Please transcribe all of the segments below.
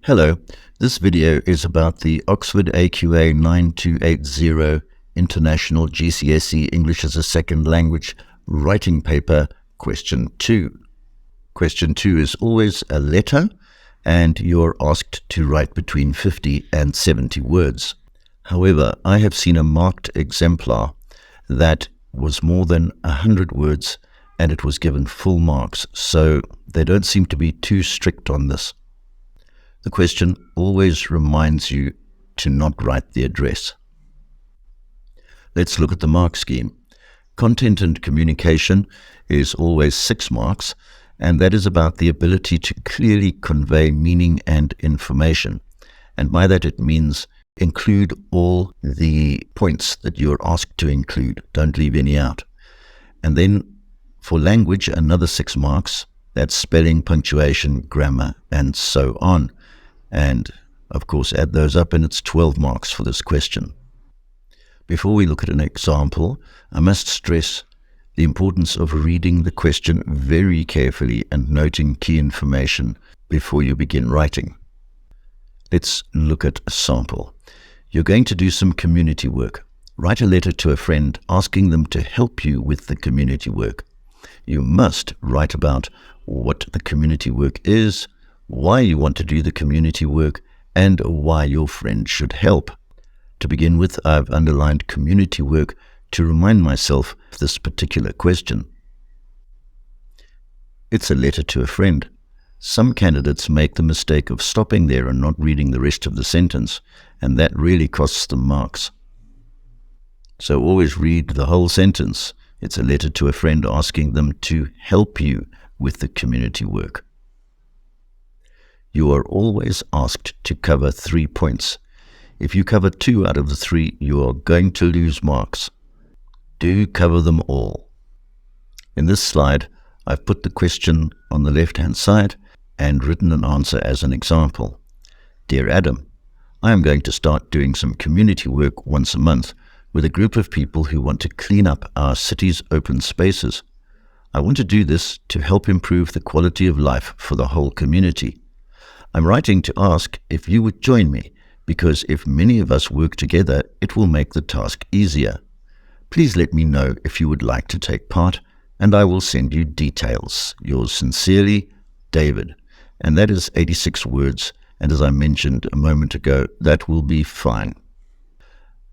Hello, this video is about the Oxford AQA 9280 International GCSE English as a Second Language Writing Paper, Question 2. Question 2 is always a letter, and you're asked to write between 50 and 70 words. However, I have seen a marked exemplar that was more than 100 words, and it was given full marks, so they don't seem to be too strict on this. The question always reminds you to not write the address. Let's look at the mark scheme. Content and communication is always 6 marks, and that is about the ability to clearly convey meaning and information. And by that it means include all the points that you're asked to include. Don't leave any out. And then for language, another 6 marks. That's spelling, punctuation, grammar, and so on. And of course add those up and it's 12 marks for this question. Before we look at an example, I must stress the importance of reading the question very carefully and noting key information before you begin writing. Let's look at a sample. You're going to do some community work. Write a letter to a friend asking them to help you with the community work. You must write about what the community work is, why you want to do the community work, and why your friend should help. To begin with, I've underlined community work to remind myself of this particular question. It's a letter to a friend. Some candidates make the mistake of stopping there and not reading the rest of the sentence, and that really costs them marks. So always read the whole sentence. It's a letter to a friend asking them to help you with the community work. You are always asked to cover 3 points. If you cover 2 out of the 3, you are going to lose marks. Do cover them all. In this slide, I've put the question on the left-hand side and written an answer as an example. Dear Adam, I am going to start doing some community work once a month with a group of people who want to clean up our city's open spaces. I want to do this to help improve the quality of life for the whole community. I'm writing to ask if you would join me, because if many of us work together, it will make the task easier. Please let me know if you would like to take part, and I will send you details. Yours sincerely, David. And that is 86 words, and as I mentioned a moment ago, that will be fine.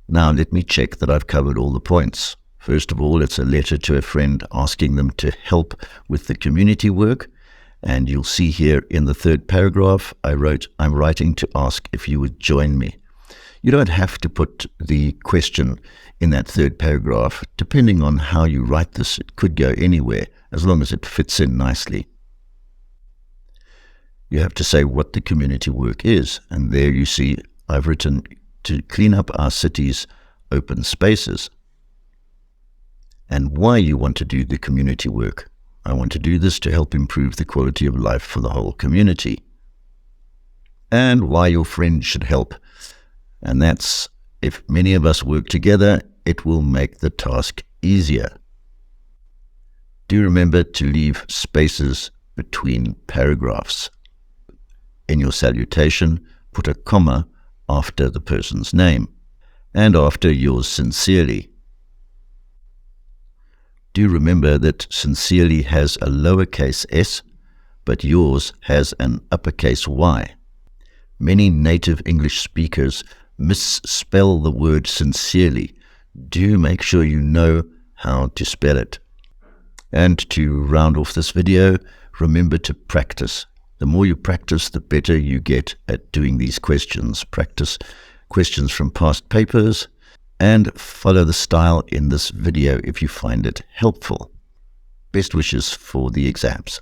Now let me check that I've covered all the points. First of all, it's a letter to a friend asking them to help with the community work. And you'll see here in the 3rd paragraph, I wrote, I'm writing to ask if you would join me. You don't have to put the question in that 3rd paragraph. Depending on how you write this, it could go anywhere, as long as it fits in nicely. You have to say what the community work is. And there you see, I've written to clean up our city's open spaces. And why you want to do the community work. I want to do this to help improve the quality of life for the whole community. And why your friend should help. And that's, if many of us work together, it will make the task easier. Do remember to leave spaces between paragraphs. In your salutation, put a comma after the person's name and after yours sincerely. Do remember that sincerely has a lowercase s, but yours has an uppercase Y. Many native English speakers misspell the word sincerely. Do make sure you know how to spell it. And to round off this video, remember to practice. The more you practice, the better you get at doing these questions. Practice questions from past papers, and follow the style in this video if you find it helpful. Best wishes for the exams.